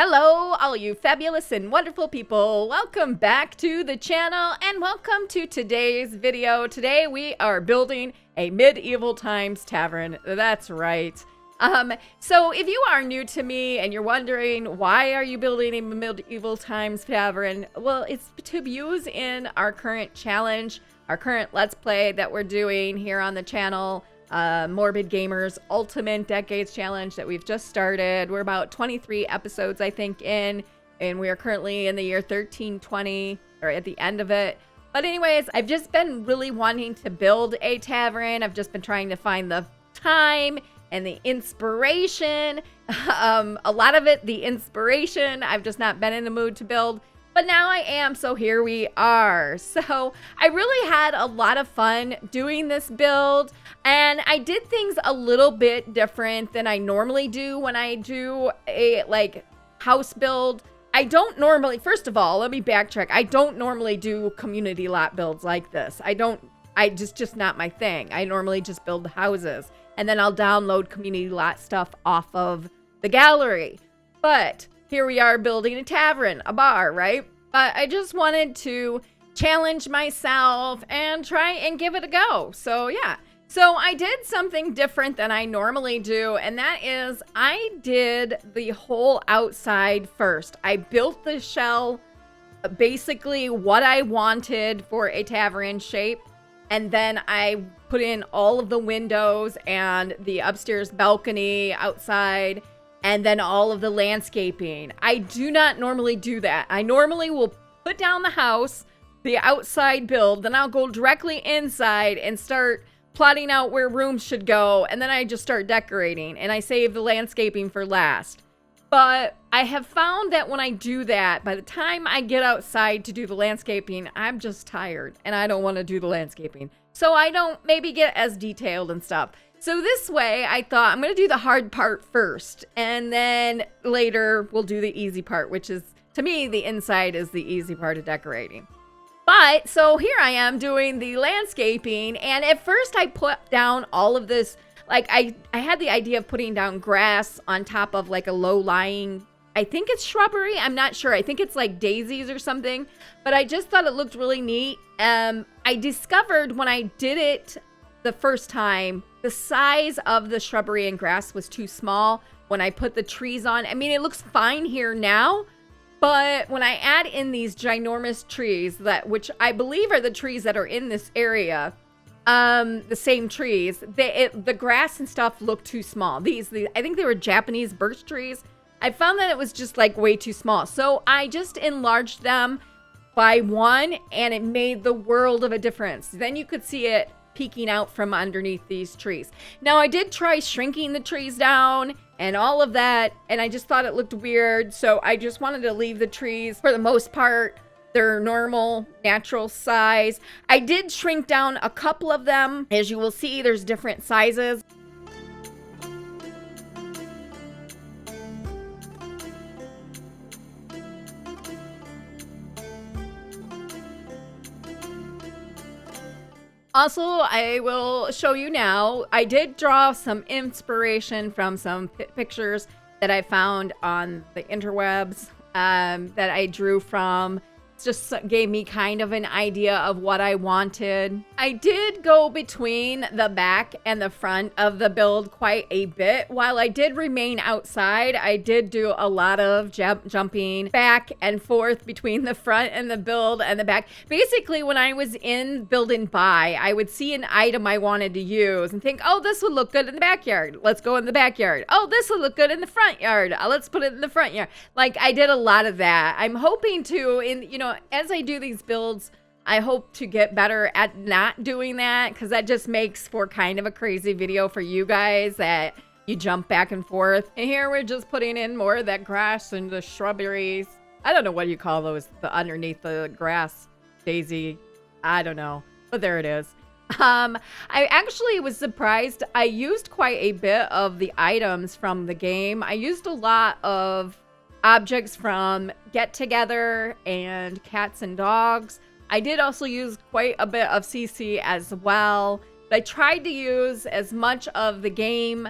Hello, all you fabulous and wonderful people. Welcome back to the channel and welcome to today's video. Today we are building a medieval times tavern. That's right. So if you are new to me and you're wondering why are you building a medieval times tavern, well, it's to use in our current challenge, our current Let's Play that we're doing here on the channel. Morbid Gamers Ultimate Decades Challenge that we've just started. We're about 23 episodes, I think, in, and we are currently in the year 1320, or at the end of it. But anyways, I've just been really wanting to build a tavern. I've just been trying to find the time and the inspiration. A lot of it, the inspiration, I've just not been in the mood to build. But now I am, so here we are. So I really had a lot of fun doing this build, and I did things a little bit different than I normally do when I do a house build. I don't normally, first of all, let me backtrack. I don't normally do community lot builds like this. Just not my thing. I normally just build houses, and then I'll download community lot stuff off of the gallery. But here we are building a tavern, a bar, right? But I just wanted to challenge myself and try and give it a go. So yeah. So I did something different than I normally do, and that is I did the whole outside first. I built the shell, basically what I wanted for a tavern shape, and then I put in all of the windows and the upstairs balcony outside, and then all of the landscaping. I do not normally do that. I normally will put down the house, the outside build, then I'll go directly inside and start plotting out where rooms should go, and then I just start decorating, and I save the landscaping for last. But I have found that when I do that, by the time I get outside to do the landscaping, I'm just tired, and I don't want to do the landscaping. So I don't maybe get as detailed and stuff. So this way, I thought I'm going to do the hard part first, and then later we'll do the easy part, which is, to me, the inside is the easy part of decorating. But, so here I am doing the landscaping, and at first I put down all of this, I had the idea of putting down grass on top of a low-lying, I think it's shrubbery, I'm not sure, I think it's like daisies or something, but I just thought it looked really neat. I discovered when I did it the first time, the size of the shrubbery and grass was too small when I put the trees on. I mean, it looks fine here now, but when I add in these ginormous trees, which I believe are the trees that are in this area, the same trees, the grass and stuff look too small. I think they were Japanese birch trees. I found that it was just way too small. So I just enlarged them by one, and it made the world of a difference. Then you could see it peeking out from underneath these trees. Now I did try shrinking the trees down and all of that, and I just thought it looked weird, so I just wanted to leave the trees, for the most part, their normal, natural size. I did shrink down a couple of them. As you will see, there's different sizes. Also, I will show you now, I did draw some inspiration from some pictures that I found on the interwebs that I drew from. Just gave me kind of an idea of what I wanted. I did go between the back and the front of the build quite a bit. While I did remain outside, I did do a lot of jumping back and forth between the front and the build and the back. Basically, when I was in build and buy, I would see an item I wanted to use and think, oh, this would look good in the backyard. Let's go in the backyard. Oh, this would look good in the front yard. Let's put it in the front yard. I did a lot of that. I'm hoping to, as I do these builds, I hope to get better at not doing that, because that just makes for kind of a crazy video for you guys that you jump back and forth. And here we're just putting in more of that grass and the shrubberies. I don't know what you call those, the underneath the grass, daisy. I don't know, but there it is. I actually was surprised. I used quite a bit of the items from the game. I used a lot of objects from Get Together and Cats and Dogs. I did also use quite a bit of CC as well. But I tried to use as much of the game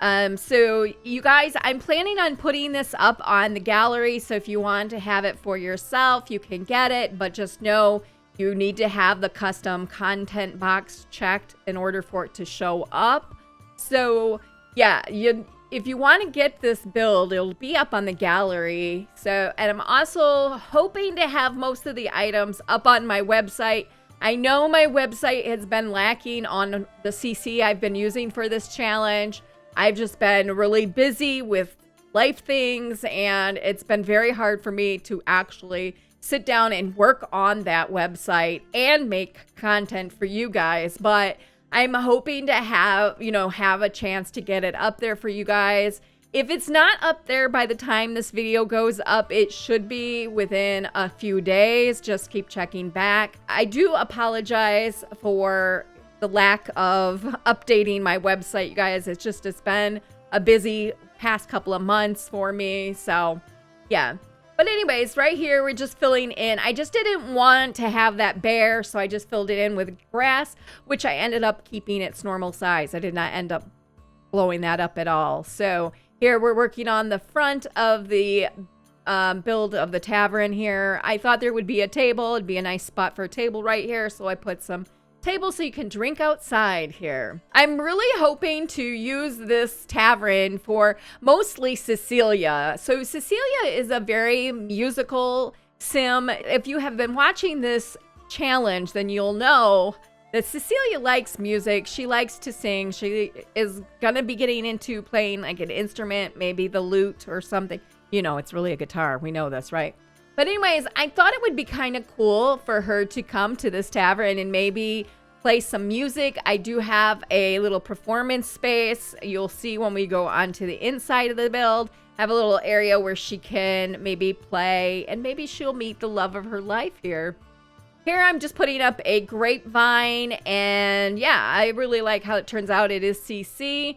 So you guys, I'm planning on putting this up on the gallery. So if you want to have it for yourself, you can get it, but just know you need to have the custom content box checked in order for it to show up. So yeah, if you want to get this build, it'll be up on the gallery. So, and I'm also hoping to have most of the items up on my website. I know my website has been lacking on the CC I've been using for this challenge. I've just been really busy with life things, and it's been very hard for me to actually sit down and work on that website and make content for you guys. But I'm hoping to have a chance to get it up there for you guys. If it's not up there by the time this video goes up, it should be within a few days. Just keep checking back. I do apologize for the lack of updating my website, you guys. It's been a busy past couple of months for me. So yeah. But anyways, right here, we're just filling in. I just didn't want to have that bare, so I just filled it in with grass, which I ended up keeping its normal size. I did not end up blowing that up at all. So here we're working on the front of the build of the tavern here. I thought there would be a table. It'd be a nice spot for a table right here, so I put some table so you can drink outside here. I'm really hoping to use this tavern for mostly Cecilia. So Cecilia is a very musical sim. If you have been watching this challenge, then you'll know that Cecilia likes music. She likes to sing. She is gonna be getting into playing like an instrument, maybe the lute or something. You know, it's really a guitar. We know this, right? But anyways, I thought it would be kind of cool for her to come to this tavern and maybe play some music. I do have a little performance space. You'll see when we go onto the inside of the build. I have a little area where she can maybe play, and maybe she'll meet the love of her life here. Here I'm just putting up a grapevine, and yeah, I really like how it turns out. It is CC.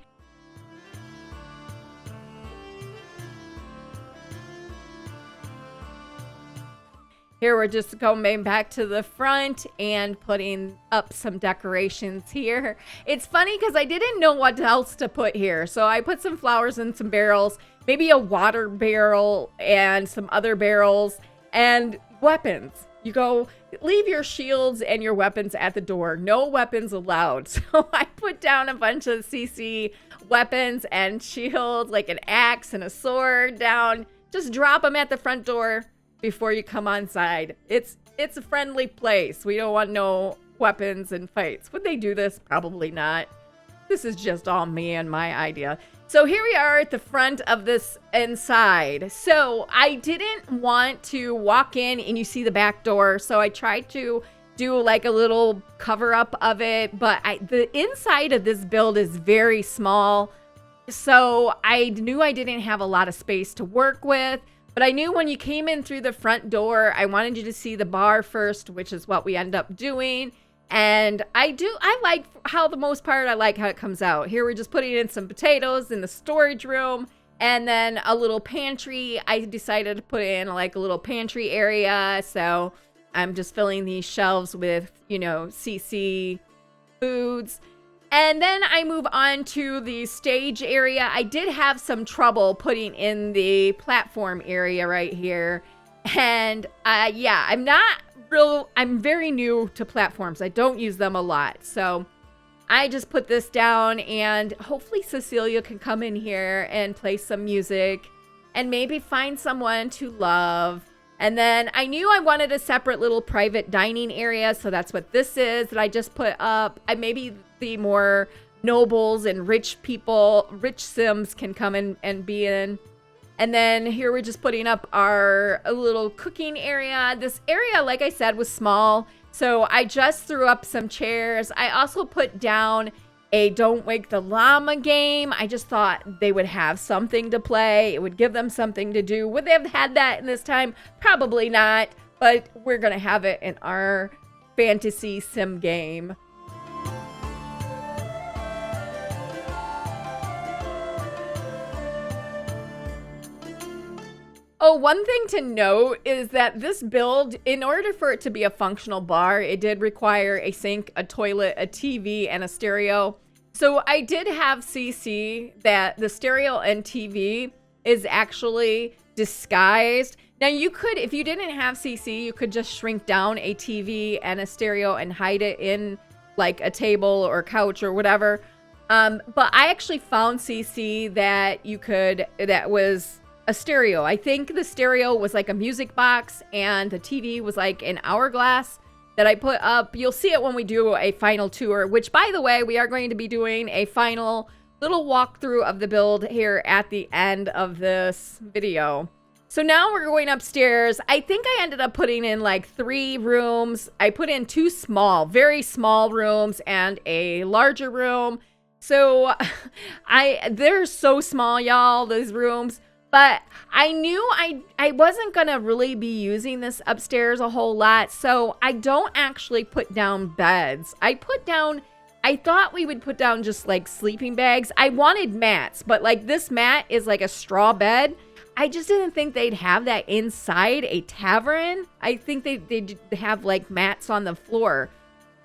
Here we're just going back to the front and putting up some decorations here. It's funny because I didn't know what else to put here. So I put some flowers in some barrels, maybe a water barrel and some other barrels, and weapons. You go, leave your shields and your weapons at the door. No weapons allowed. So I put down a bunch of CC weapons and shields, like an axe and a sword down. Just drop them at the front door before you come on side. It's a friendly place. We don't want no weapons and fights. Would they do this? Probably not. This is just all me and my idea. So here we are at the front of this inside. So I didn't want to walk in and you see the back door. So I tried to do like a little cover up of it, but the inside of this build is very small. So I knew I didn't have a lot of space to work with. But I knew when you came in through the front door, I wanted you to see the bar first, which is what we end up doing. And I like how the most part, I like how it comes out. Here we're just putting in some potatoes in the storage room, and then a little pantry. I decided to put in like a little pantry area. So I'm just filling these shelves with, CC foods. And then I move on to the stage area. I did have some trouble putting in the platform area right here. And yeah, I'm very new to platforms. I don't use them a lot. So I just put this down, and hopefully Cecilia can come in here and play some music and maybe find someone to love. And then I knew I wanted a separate little private dining area. So that's what this is that I just put up. Maybe the more nobles and rich people, rich sims can come in and be in. And then here we're just putting up our little cooking area. This area, like I said, was small. So I just threw up some chairs. I also put down a Don't Wake the Llama game. I just thought they would have something to play. It would give them something to do. Would they have had that in this time? Probably not. But we're going to have it in our fantasy sim game. Oh, one thing to note is that this build, in order for it to be a functional bar, it did require a sink, a toilet, a TV, and a stereo. So I did have CC that the stereo and TV is actually disguised. Now you could, if you didn't have CC, you could just shrink down a TV and a stereo and hide it in like a table or couch or whatever. But I actually found CC that you could, that was a stereo. I think the stereo was like a music box and the TV was like an hourglass that I put up. You'll see it when we do a final tour, which by the way, we are going to be doing a final little walkthrough of the build here at the end of this video. So now we're going upstairs. I think I ended up putting in like 3 rooms. I put in 2 small, very small rooms and a larger room. So they're so small, y'all, those rooms. But I knew I wasn't going to really be using this upstairs a whole lot. So I don't actually put down beds. I thought we would put down just like sleeping bags. I wanted mats, but like this mat is like a straw bed. I just didn't think they'd have that inside a tavern. I think they'd have like mats on the floor.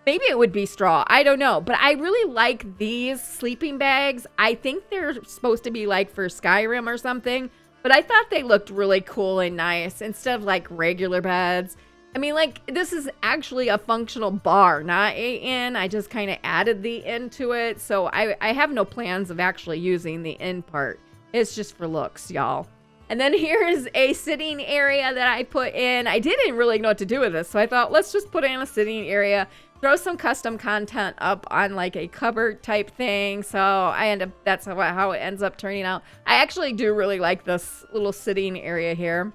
Maybe it would be straw. I don't know. But I really like these sleeping bags. I think they're supposed to be like for Skyrim or something. But I thought they looked really cool and nice instead of like regular beds. I mean, like, this is actually a functional bar, not a inn. I just kind of added the inn to it. So I have no plans of actually using the inn part. It's just for looks, y'all. And then here's a sitting area that I put in. I didn't really know what to do with this. So I thought, let's just put in a sitting area. Throw some custom content up on like a cupboard type thing. So that's how it ends up turning out. I actually do really like this little sitting area here.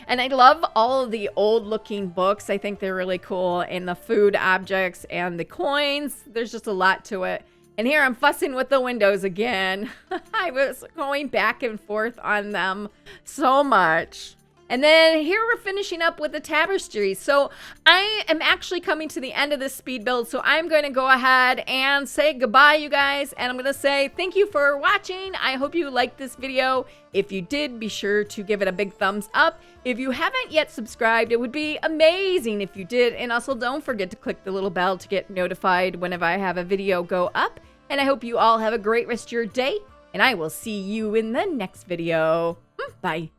And I love all of the old looking books. I think they're really cool. And the food objects and the coins. There's just a lot to it. And here I'm fussing with the windows again. I was going back and forth on them so much. And then here we're finishing up with the tapestry. So I am actually coming to the end of this speed build. So I'm going to go ahead and say goodbye, you guys. And I'm going to say thank you for watching. I hope you liked this video. If you did, be sure to give it a big thumbs up. If you haven't yet subscribed, it would be amazing if you did. And also don't forget to click the little bell to get notified whenever I have a video go up. And I hope you all have a great rest of your day. And I will see you in the next video. Bye.